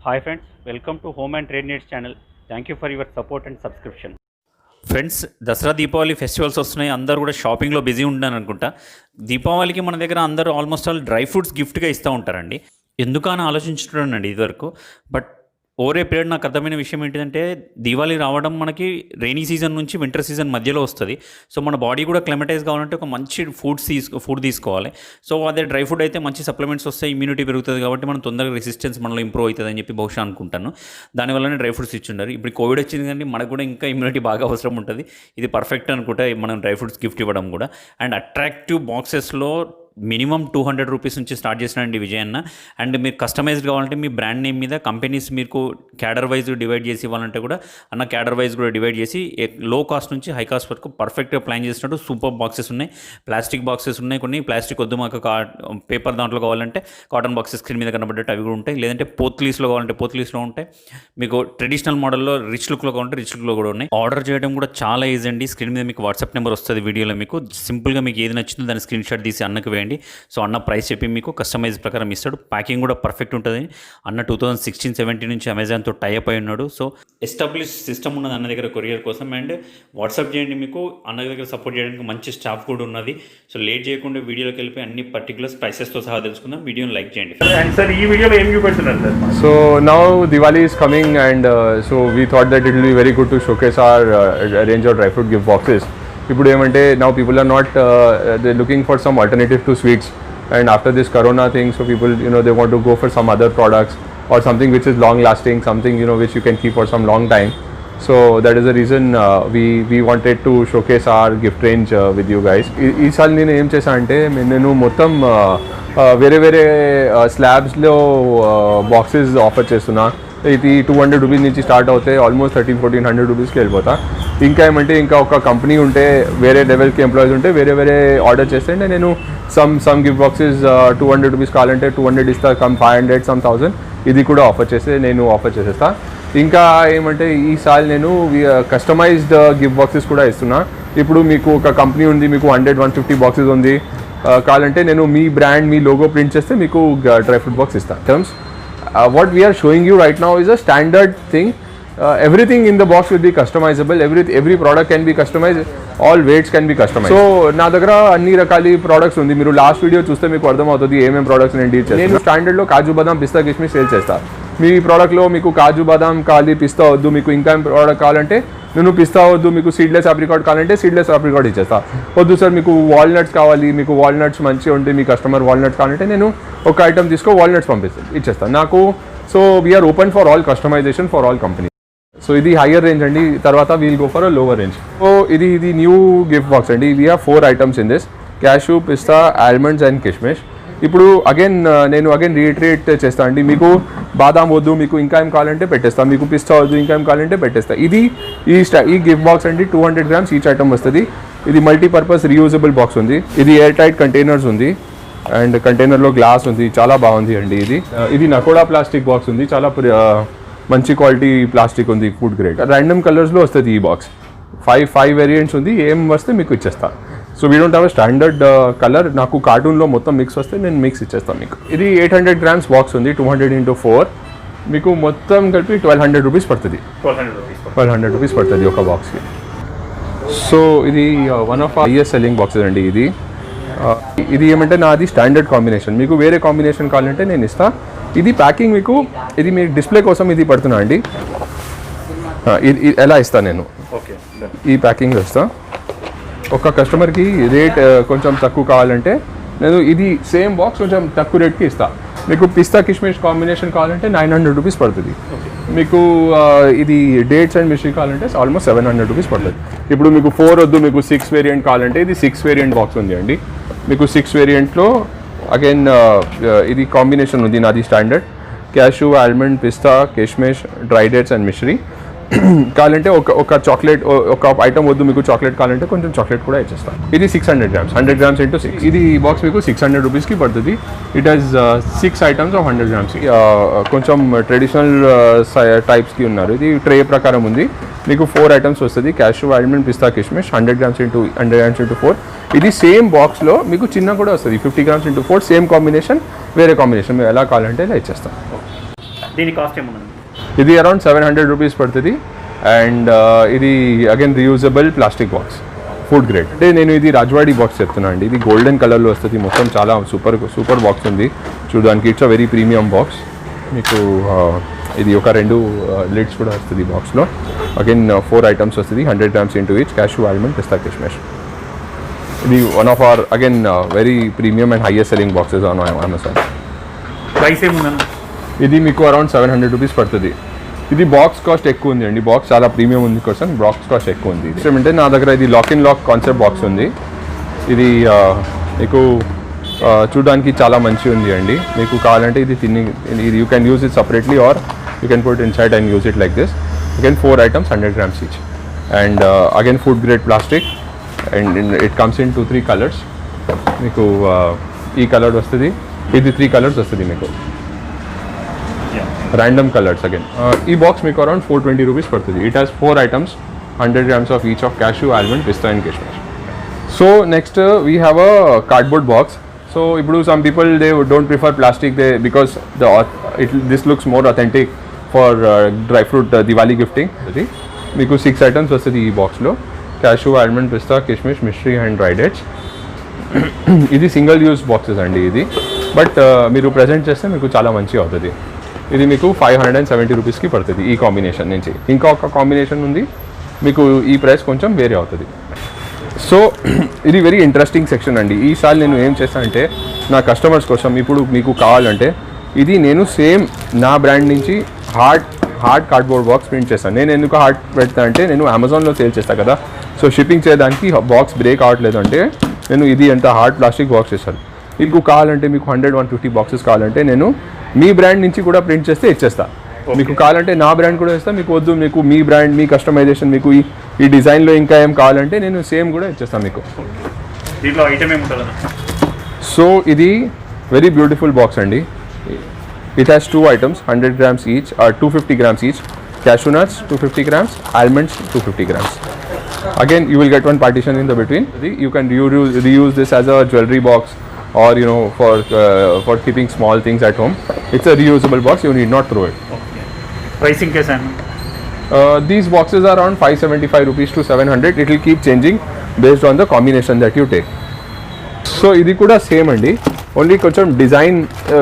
Hi friends, welcome to Home and Trade Needs channel. Thank you for your support and subscription. Friends, Dasara Deepavali festivals వస్తున్నాయి. అందరూ కూడా షాపింగ్లో busy ఉంటాను అనుకుంటా. దీపావళికి మన దగ్గర అందరూ ఆల్మోస్ట్ ఆల్ డ్రై ఫ్రూట్స్ గిఫ్ట్గా ఇస్తూ ఉంటారండి. ఎందుకని ఆలోచించుతున్నానండి ఇదివరకు. బట్ ఓవర్ ఏ పీరియడ్ నాకు అర్థమైన విషయం ఏంటంటే, దీపావళి రావడం మనకి రెయినీ సీజన్ నుంచి వింటర్ సీజన్ మధ్యలో వస్తుంది. సో మన బాడీ కూడా క్లైమటైజ్ కావాలంటే ఒక మంచి ఫుడ్ తీసుకోవాలి. సో అదే డ్రై ఫుడ్ అయితే మంచి సప్లిమెంట్స్ వస్తాయి, ఇమ్యూనిటీ పెరుగుతుంది, కాబట్టి మనం తొందరగా రెసిస్టెన్స్ మనలో ఇంప్రూవ్ అవుతుంది అని చెప్పి బహుశా అనుకుంటాను. దానివల్లనే డ్రై ఫ్రూట్స్ ఇచ్చిండారు. ఇప్పుడు కోవిడ్ వచ్చింది కానీ మనకు కూడా ఇంకా ఇమ్యూనిటీ బాగా అవసరం ఉంటుంది. ఇది పర్ఫెక్ట్ అనుకుంటా మనం డ్రై ఫ్రూట్స్ గిఫ్ట్ ఇవ్వడం కూడా. అండ్ అట్రాక్టివ్ బాక్సెస్లో మినిమం 200 రూపీస్ నుంచి స్టార్ట్ చేసినండి విజయ్ అన్న. అండ్ మీరు కస్టమైజ్డ్ కావాలంటే మీ బ్రాండ్ నేమ్ మీద కంపెనీస్ మీకు క్యాడర్ వైజ్ డివైడ్ చేసి ఇవ్వాలంటే కూడా అన్న క్యాడర్ వైజ్ కూడా డివైడ్ చేసి లో కాస్ట్ నుంచి హై కాస్ట్ వరకు పర్ఫెక్ట్గా ప్లాన్ చేసినట్టు సూపర్ బాక్సెస్ ఉన్నాయి. ప్లాస్టిక్ బాక్సెస్ ఉన్నాయి, కొన్ని ప్లాస్టిక్ వద్దు మాకు పేపర్ దాంట్లో కావాలంటే కాటన్ బాక్సెస్ స్క్రీన్ మీద కనబడ్డట్టు అవి కూడా ఉంటాయి. లేదంటే పోత్లీస్లో కావాలంటే పోత్లీస్లో ఉంటాయి. మీకు ట్రెడిషనల్ మోడల్లో రిచ్ లుక్లో కావాలంటే రిచ్ లుక్లో కూడా ఉన్నాయి. ఆర్డర్ చేయడం కూడా చాలా ఈజీ అండి. స్క్రీన్ మీద మీకు వాట్సాప్ నెంబర్ వస్తుంది వీడియోలో. మీకు సింపుల్గా మీకు ఏది నచ్చిందో దాన్ని స్క్రీన్ షాట్ తీసి అన్నకు వేయండి. సో అన్న ప్రైస్ చెప్పి మీకు కస్టమైజ్ ప్రకారం ఇస్తాడు. ప్యాకింగ్ కూడా పర్ఫెక్ట్ ఉంటుంది. అన్న 2016-17 నుంచి అమెజాన్తో టైఅప్ అయి ఉన్నాడు. సో ఎస్టాబ్లిష్ సిస్టమ్ ఉన్నది అన్న దగ్గర కొరియర్ కోసం. అండ్ వాట్సాప్ చేయండి, మీకు అన్న దగ్గర సపోర్ట్ చేయడానికి మంచి స్టాఫ్ కూడా ఉన్నది. సో లేట్ చేయకుండా వీడియోలోకి వెళ్ళిపోయి అన్ని పర్టికులర్స్ ప్రైసెస్తో సహా తెలుసుకుందాం. వీడియోని లైక్ చేయండి. అండ్ సార్, ఈ వీడియోలో ఏం చూపెడుతున్నారు sir? So now Diwali is coming and so we thought that it will be very good to showcase our range of dry fruit gift boxes. ఇప్పుడు ఏమంటే now people are not they looking for some alternative to sweets. And after this corona thing, so people, they want to go for some other products or something which is long lasting, something which you can keep for some long time. So that is the reason we wanted to showcase our gift range with you guys. Ee saal nenu em chesa ante nenu mottam వేరే slabs లో boxes offer చేస్తున్నా. ఇది 200 rupees నుంచి start అవుతాయి, almost 1300-1400 రూపీస్కి వెళ్ళిపోతా. ఇంకా ఏమంటే ఇంకా ఒక కంపెనీ ఉంటే, వేరే లెవెల్కి ఎంప్లాయీస్ ఉంటే వేరే ఆర్డర్ చేస్తే నేను సమ్ గిఫ్ట్ బాక్సెస్ 200 రూపీస్ కావాలంటే 200 ఇస్తా, కమ్ 500, సమ్ 1000 ఇది కూడా ఆఫర్ చేసేస్తా. ఇంకా ఏమంటే ఈసారి నేను కస్టమైజ్డ్ గిఫ్ట్ బాక్సెస్ కూడా ఇస్తున్నా. ఇప్పుడు మీకు ఒక కంపెనీ ఉంది, మీకు 100-150 బాక్సెస్ ఉంది కావాలంటే నేను మీ బ్రాండ్, మీ లోగో ప్రింట్ చేస్తే మీకు డ్రై ఫ్రూట్ బాక్స్ ఇస్తాను. Terms what we are showing you right now is a standard thing. Everything in the box will be customizable. Every product can be customized. All weights can be customized. So నా దగ్గర అన్ని రకాల products ఉంది. మీరు last video చూస్తే మీకు అర్థమవుతుంది ఏమేమి ప్రోడక్ట్స్ నేను డీల్ చేస్తాను. నేను స్టాండర్డ్లో కాజు బాదాం, పిస్తా, కిస్మిస్ సేల్ చేస్తాను. మీ ప్రోడక్ట్లో మీకు కాజు బాదాం కావాలి, పిస్తా వద్దు, మీకు ఇంకా ప్రోడక్ట్ కావాలంటే నేను పిస్తా వద్దు, మీకు సీడ్లెస్ ఆప్రికాట్ కావాలంటే సీడ్లెస్ ఆప్రికాట్ ఇచ్చేస్తా. వద్దు సార్ మీకు వాల్నట్స్ కావాలి, మీకు వాల్నట్స్ మంచిగా ఉంటే మీ కస్టమర్ వాల్నట్స్ కావాలంటే నేను ఒక ఐటమ్ తీసుకో వాల్నట్స్ ఇచ్చేస్తాను నాకు. So we're open for all customization for all company. సో ఇది హయ్యర్ రేంజ్ అండి. తర్వాత we'll go for a lower range. So ఇది న్యూ గిఫ్ట్ బాక్స్ అండి. We have 4 items in this: cashew, pista, almonds and kishmish. ఇప్పుడు నేను రీట్రేట్ చేస్తాను అండి. మీకు బాదాం వద్దు, మీకు ఇంకా ఏం కావాలంటే పెట్టేస్తాను. మీకు పిస్తా వద్దు, ఇంకా ఏం కావాలంటే పెట్టేస్తాను. ఈ గిఫ్ట్ బాక్స్ అండి 200 grams ఈచ్ ఐటమ్ వస్తుంది. ఇది మల్టీపర్పస్ రీయూజబుల్ బాక్స్ ఉంది. ఇది ఎయిర్ టైట్ కంటైనర్స్ ఉంది అండ్ కంటైనర్లో గ్లాస్ ఉంది. చాలా బాగుంది అండి. ఇది నకోడా ప్లాస్టిక్ బాక్స్ ఉంది. చాలా మంచి క్వాలిటీ ప్లాస్టిక్ ఉంది, ఫుడ్ గ్రేడ్. ర్యాండమ్ కలర్స్లో వస్తుంది ఈ బాక్స్. 5 వేరియంట్స్ ఉంది. ఏం వస్తే మీకు ఇచ్చేస్తాను. So we don't have standard colour. నాకు కార్టూన్లో మొత్తం మిక్స్ వస్తే నేను మిక్స్ ఇచ్చేస్తాను మీకు. ఇది 800 grams బాక్స్ ఉంది. 200 into 4 మీకు మొత్తం కలిపి 1200 రూపీస్ పడుతుంది. 1200 రూపీస్ పడుతుంది ఒక బాక్స్కి. సో ఇది one of highest selling boxes అండి. ఇది ఏమంటే నాది స్టాండర్డ్ కాంబినేషన్. మీకు వేరే కాంబినేషన్ కావాలంటే నేను ఇస్తా. ఇది ప్యాకింగ్ మీకు డిస్ప్లే కోసం ఇది పడుతున్నా అండి. ఇది ఎలా ఇస్తాను నేను, ఈ ప్యాకింగ్ ఇస్తా. ఒక కస్టమర్కి రేట్ కొంచెం తక్కువ కావాలంటే నేను ఇది సేమ్ బాక్స్ కొంచెం తక్కువ రేట్కి ఇస్తా. మీకు పిస్తా కిష్మిష్ కాంబినేషన్ కావాలంటే 900 రూపీస్ పడుతుంది. మీకు ఇది డేట్స్ అండ్ మిషి కావాలంటే ఆల్మోస్ట్ 700 రూపీస్ పడుతుంది. ఇప్పుడు మీకు 4 వద్దు, మీకు 6 వేరియంట్ కావాలంటే ఇది 6 వేరియంట్ బాక్స్ ఉంది అండి. మీకు 6 వేరియంట్లో అగైన్ ఇది కాంబినేషన్ ఉంది నాది standard. Cashew, almond, pista, kishmish, dry dates and Misri కావాలంటే ఒక చాక్లెట్, ఒక ఐటమ్ వద్దు మీకు చాక్లెట్ కావాలంటే కొంచెం చాక్లెట్ కూడా ఇచ్చేస్తాను. ఇది 600 grams, 100 grams into 6. ఇది బాక్స్ మీకు 600 రూపీస్కి పడుతుంది. It has 6 items of 100 grams. కొంచెం ట్రెడిషనల్ టైప్స్కి ఉన్నారు. ఇది ట్రే ప్రకారం ఉంది. మీకు 4 items వస్తుంది: క్యాషూ, ఆల్మండ్, పిస్తా, కిష్మిష్. 100 grams into 4. ఇది సేమ్ బాక్స్లో మీకు చిన్న కూడా వస్తుంది. 50 grams into 4 సేమ్ కాంబినేషన్, వేరే కాంబినేషన్ మీరు ఎలా కావాలంటే ఇలా ఇచ్చేస్తాం. దీని కాస్ట్ ఏముంది? ఇది అరౌండ్ 700 రూపీస్ పడుతుంది. అండ్ ఇది again reusable plastic box, food grade. అంటే నేను ఇది రాజవాడి బాక్స్ చెప్తున్నాను అండి. ఇది గోల్డెన్ కలర్లో వస్తుంది, మొత్తం చాలా సూపర్ బాక్స్ ఉంది చూడడానికి. It's a very premium box. మీకు ఇది ఒక 2 లిడ్స్ కూడా వస్తుంది బాక్స్లో. అగైన్ 4 ఐటమ్స్ వస్తుంది, 100 grams into each, cashew, almond, pista, kishmish. ఇది one of our again very premium and highest selling boxes on Amazon. Price ఏముందన్న? ఇది మీకు అరౌండ్ 700 రూపీస్ పడుతుంది. ఇది బాక్స్ కాస్ట్ ఎక్కువ ఉంది అండి, బాక్స్ చాలా ప్రీమియం ఉంది కోసం బాక్స్ కాస్ట్ ఎక్కువ ఉంది. ఏమంటే నా దగ్గర ఇది lock in lock concept box ఉంది. ఇది మీకు చూడడానికి చాలా మంచి ఉంది అండి. మీకు కావాలంటే ఇది ఇది you can use it separately or you can put inside and use it like this. Again 4 items, 100 grams each. And again food grade plastic and it comes in 2-3 colours. మీకు ఈ కలర్ వస్తుంది, ఇది 3 కలర్స్ వస్తుంది మీకు, random colors again. ఈ box మీకు around 420 rupees పడుతుంది. It has 4 items, 100 grams of each of cashew, almond, pista and kishmish. So next we have a cardboard box. So ఇప్పుడు some people they don't prefer plastic because this looks more authentic for dry fruit Diwali gifting. మీకు 6 items వస్తుంది ఈ బాక్స్లో, cashew, almond, pista, kishmish, mystery and dry dates. ఇది single use boxes అండి ఇది, but మీరు present చేస్తే మీకు చాలా మంచిగా అవుతుంది. ఇది మీకు 570 రూపీస్కి పడుతుంది ఈ కాంబినేషన్ నుంచి. ఇంకా ఒక కాంబినేషన్ ఉంది, మీకు ఈ ప్రైస్ కొంచెం వేరే అవుతుంది. సో ఇది వెరీ ఇంట్రెస్టింగ్ సెక్షన్ అండి. ఈసారి నేను ఏం చేస్తాను అంటే నా కస్టమర్స్ కోసం ఇప్పుడు మీకు కావాలంటే ఇది నేను సేమ్ నా బ్రాండ్ నుంచి హార్డ్ కార్డ్బోర్డ్ బాక్స్ ప్రింట్ చేస్తాను. నేను ఎందుకు హార్డ్ పెడతా అంటే నేను అమెజాన్లో సేల్ చేస్తాను కదా, సో షిప్పింగ్ చేయడానికి బాక్స్ బ్రేక్ అవ్వట్లేదు అంటే నేను ఇది ఎంత హార్డ్ ప్లాస్టిక్ బాక్స్ చేస్తాను. మీకు కావాలంటే మీకు 100-150 బాక్సెస్ కావాలంటే నేను మీ బ్రాండ్ నుంచి కూడా ప్రింట్ చేస్తే ఇచ్చేస్తా. మీకు కావాలంటే నా బ్రాండ్ కూడా ఇస్తా, మీకు వద్దు మీకు మీ బ్రాండ్ మీ కస్టమైజేషన్ మీకు ఈ డిజైన్లో ఇంకా ఏం కావాలంటే నేను సేమ్ కూడా ఇచ్చేస్తాను మీకు. దీంట్లో ఐటమ్ ఏముంటుంది? సో ఇది వెరీ బ్యూటిఫుల్ బాక్స్ అండి. It has 2 items, 100 grams each or 250 grams each. Cashew nuts 250 grams, almonds 250 grams. Again you will get one partition in the between. You can reuse this as a jewelry box or for keeping small things at home. It's a reusable box, you need not throw it. Pricing case and these boxes are around 575 rupees to 700. It will keep changing based on the combination that you take. So ఇది కూడా same అండి, only కొంచెం design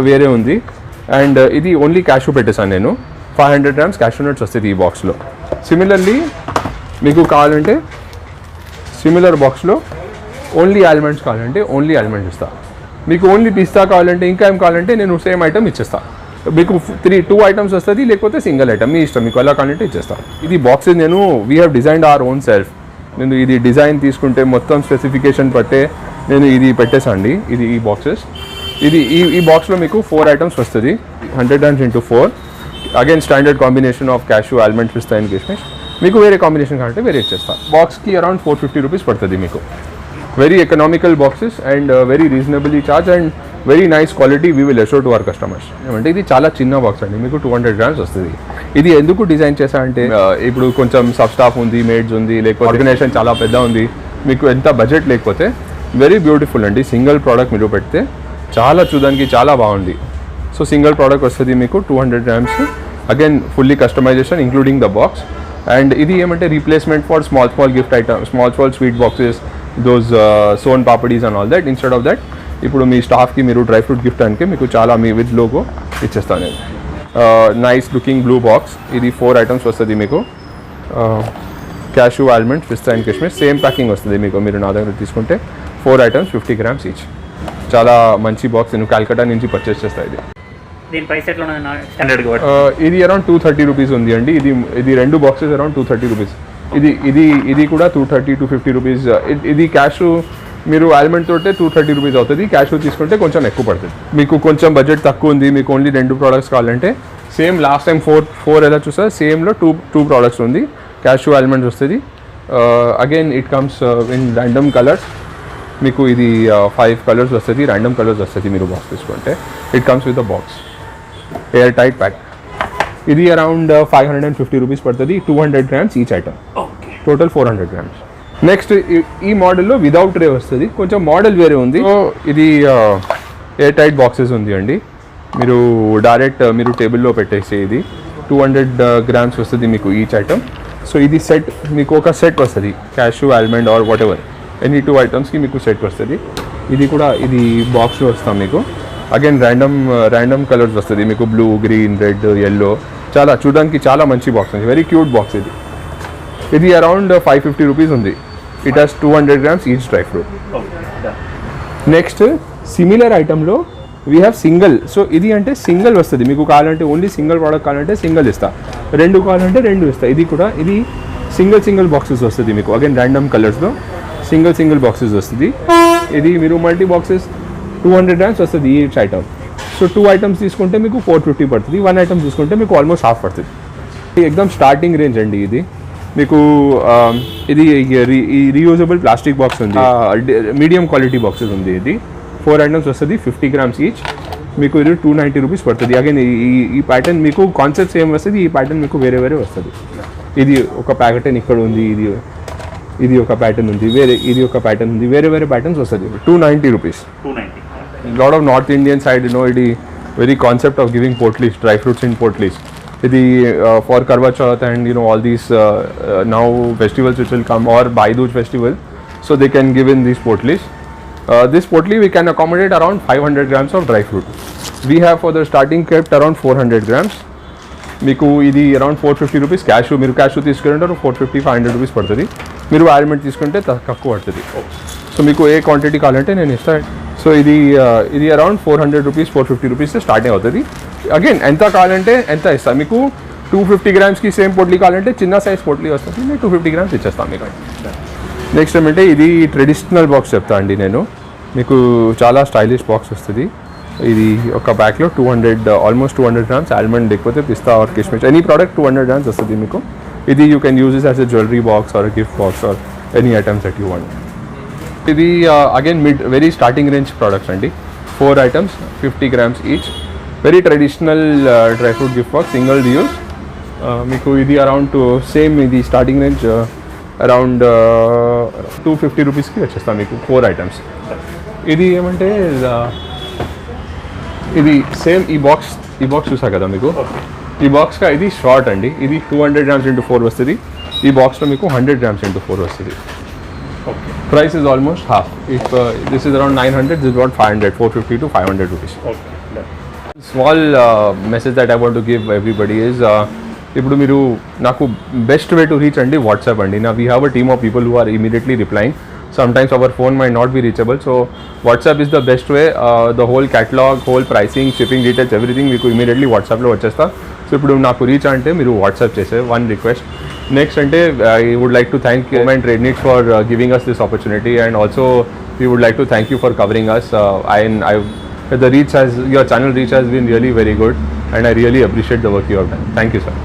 వేరే ఉంది. And ఇది only cashew పెట్టేసాను నేను. 500 grams cashew nuts వస్తుంది ఈ బాక్స్లో. సిమిలర్లీ మీకు కావాలంటే సిమిలర్ బాక్స్లో ఓన్లీ ఆల్మండ్స్ కావాలంటే ఓన్లీ ఆల్మండ్స్ ఇస్తా. మీకు ఓన్లీ పిస్తా కావాలంటే ఇంకా ఏం కావాలంటే నేను సేమ్ ఐటమ్ ఇచ్చేస్తా. మీకు 2 items వస్తుంది, లేకపోతే సింగిల్ ఐటమ్ మీ ఇష్టం, మీకు ఎలా కావాలంటే ఇచ్చేస్తా. ఇది బాక్సెస్ నేను we have designed our own self. నేను ఇది డిజైన్ తీసుకుంటే మొత్తం స్పెసిఫికేషన్ పట్టే నేను ఇది పెట్టేసండి. ఇది ఈ బాక్సెస్ ఈ బాక్స్లో మీకు 4 items వస్తుంది, 100 grams into 4. Again standard combination of cashew, almond, pista and kishmish. మీకు వేరే కాంబినేషన్ కావాలంటే వేరే ఇచ్చేస్తా. బాక్స్కి అరౌండ్ 450 రూపీస్ పడుతుంది మీకు. Very economical boxes and very reasonably charge and very nice quality we will assure to our customers. ఏమంటే ఇది చాలా చిన్న బాక్స్ అండి, మీకు 200 grams వస్తుంది. ఇది ఎందుకు డిజైన్ చేశా అంటే ఇప్పుడు కొంచెం సబ్ స్టాఫ్ ఉంది, మేడ్స్ ఉంది, లేకపోతే ఆర్గనైజేషన్ చాలా పెద్ద ఉంది, మీకు ఎంత బడ్జెట్ లేకపోతే వెరీ బ్యూటిఫుల్ అండి. సింగిల్ ప్రోడక్ట్ మీరు పెడితే చాలా చూడడానికి చాలా బాగుంది. సో సింగిల్ ప్రోడక్ట్ వస్తుంది మీకు 200 grams. Again fully customization including the box. And ఇది ఏమంటే replacement for small gift item, small sweet boxes, those soan papdis and all that. Instead of that ఇప్పుడు మీ స్టాఫ్కి మీరు డ్రై ఫ్రూట్ గిఫ్ట్ అంటే మీకు చాలా మీ విత్ లోగో ఇచ్చేస్తాను నేను. Nice looking blue box. ఇది 4 items వస్తుంది మీకు. Cashew, almond, pista and kishmish same packing వస్తుంది మీకు. మీరు నా దగ్గర తీసుకుంటే 4 items, 50 grams ఈచ్. చాలా మంచి బాక్స్, నేను కాల్కటా నుంచి పర్చేస్ చేస్తాను. ఇది దీని ప్రైస్ ఎట్లా స్టాండర్డ్? ఇది అరౌండ్ 230 రూపీస్ ఉంది అండి. ఇది 2 బాక్సెస్ అరౌండ్ 230 రూపీస్. ఇది కూడా 230-250 రూపీస్. ఇది క్యాషూ మీరు ఆల్మండ్ తోటే 230 రూపీస్ అవుతుంది. క్యాషూ తీసుకుంటే కొంచెం ఎక్కువ పడుతుంది. మీకు కొంచెం బడ్జెట్ తక్కువ ఉంది, మీకు ఓన్లీ 2 products కావాలంటే సేమ్ లాస్ట్ టైం 4 ఎలా చూసారు సేమ్లో 2 products ఉంది. క్యాషూ, ఆల్మండ్స్ వస్తుంది. Again it comes in random colours. మీకు ఇది 5 కలర్స్ వస్తుంది, ర్యాండమ్ కలర్స్ వస్తుంది మీరు బాక్స్ తీసుకుంటే. It comes with a box, air tight pack. ఇది అరౌండ్ 550 రూపీస్ పడుతుంది. 200 grams each item, total 400 grams. Next ఈ మోడల్లో విదౌట్ ట్రే వస్తుంది, కొంచెం మోడల్ వేరే ఉంది. ఇది ఎయిర్ టైట్ బాక్సెస్ ఉంది అండి. మీరు డైరెక్ట్ మీరు టేబుల్లో పెట్టేసి ఇది 200 grams వస్తుంది మీకు ఈచ్ ఐటమ్. సో ఇది సెట్ మీకు ఒక సెట్ వస్తుంది, cashew almond or whatever any 2 items మీకు సెట్ వస్తుంది. ఇది కూడా ఇది బాక్స్లో వస్తాం మీకు. అగైన్ ర్యాండమ్ కలర్స్ వస్తుంది మీకు, బ్లూ, గ్రీన్, రెడ్, ఎల్లో. చాలా చూడడానికి చాలా మంచి బాక్స్ ఉంది, వెరీ క్యూట్ బాక్స్ ఇది. ఇది అరౌండ్ 550 రూపీస్ ఉంది. It has 200 grams each dry fruit. Next similar ఐటెంలో వీ హ్యావ్ సింగిల్. సో ఇది అంటే సింగిల్ వస్తుంది మీకు, కావాలంటే ఓన్లీ సింగిల్ ప్రోడక్ట్ కావాలంటే సింగిల్ ఇస్తా, రెండు కావాలంటే రెండు ఇస్తా. ఇది కూడా ఇది సింగిల్ బాక్సెస్ వస్తుంది మీకు, అగైన్ ర్యాండమ్ కలర్స్లో సింగిల్ బాక్సెస్ వస్తుంది. ఇది మీరు మల్టీ బాక్సెస్ 200 grams వస్తుంది ఈచ్ ఐటమ్. సో 2 items తీసుకుంటే మీకు 450 పడుతుంది, 1 item తీసుకుంటే మీకు ఆల్మోస్ట్ హాఫ్ పడుతుంది. ఎక్దమ్ స్టార్టింగ్ రేంజ్ అండి ఇది మీకు. ఇది రీయూజబుల్ ప్లాస్టిక్ బాక్స్ ఉంది, మీడియం క్వాలిటీ బాక్సెస్ ఉంది. ఇది 4 items వస్తుంది, 50 grams ఈచ్. మీకు ఇది 290 రూపీస్ పడుతుంది. అగైన్ ఈ ప్యాటర్న్ మీకు కాన్సెప్ట్ సేమ్ వస్తుంది, ఈ ప్యాటర్న్ మీకు వేరే వస్తుంది. ఇది ఒక ప్యాటర్న్ ఇక్కడ ఉంది, ఇది ఒక ప్యాటర్న్ ఉంది, ఇది ఒక ప్యాటర్న్ ఉంది, వేరే ప్యాటర్న్స్ వస్తుంది. 290 rupees. Lot of north Indian side ఇది very concept of giving potlis, dry fruits in potlis. ఇది for Karwa Chauth and all these now festivals which will come, or Bhai Dooj festival, so they can give in these potlis. This potli we can accommodate around 500 grams of dry fruit. We have for the starting kept around 400 grams. మీకు ఇది around 450 rupees. Cashew మీరు తీసుకుంటారు 450-500 rupees పడుతుంది. మీరు almond తీసుకుంటే తక్కువ పడుతుంది. So మీకు ఏ క్వాంటిటీ కావాలంటే నేను ఇస్తాను. సో ఇది అరౌండ్ 400 రూపీస్ 450 రూపీస్ స్టార్టింగ్ అవుతుంది. అగైన్ ఎంత కావాలంటే ఎంత ఇస్తాను మీకు. 250 grams సేమ్ పొట్లీ కావాలంటే చిన్న సైజ్ పొట్లీ వస్తుంది, నేను 250 grams ఇచ్చేస్తాను మీకు. నెక్స్ట్ ఏమంటే ఇది ట్రెడిషనల్ బాక్స్ చెప్తా అండి నేను మీకు. చాలా స్టైలిష్ బాక్స్ వస్తుంది. ఇది ఒక బ్యాగ్లో 200 grams ఆల్మండ్, లేకపోతే pista or kishmish, any product 200 grams వస్తుంది మీకు. ఇది you can use is as a jewellery box or gift box or any items that you want. ఇది again very starting range products అండి. 4 items 50 grams each. Very traditional dry fruit gift box, single use. మీకు ఇది అరౌండ్ same ఇది starting range around 250 రూపీస్కి వచ్చేస్తాం మీకు 4 items. ఇది ఏమంటే ఇది సేమ్ ఈ బాక్స్ చూసా కదా మీకు. ఈ బాక్స్గా ఇది షార్ట్ అండి. ఇది 200 grams into 4 వస్తుంది. ఈ బాక్స్లో మీకు 100 grams into 4 వస్తుంది. Price is almost half. If this is around 900, this is about 500, 450 to 500 rupees. Small message that I want to give everybody is ఇప్పుడు మీరు నాకు బెస్ట్ వే టు రీచ్ అండి వాట్సాప్ అండి. We have a team of people who are immediately replying. Sometimes our phone might not be reachable, so WhatsApp is the best way. The whole catalog, whole pricing, shipping details, everything మీకు immediately WhatsAppలో వచ్చేస్తా. So ఇప్పుడు నాకు reach అంటే మీరు WhatsApp చేసే one request. Next అంటే I would like to thank Moment Trade Needs for giving us this opportunity, and also we would like to thank you for covering us. Your channel reach has been really very good, and I really appreciate the work you have done. Thank you, sir.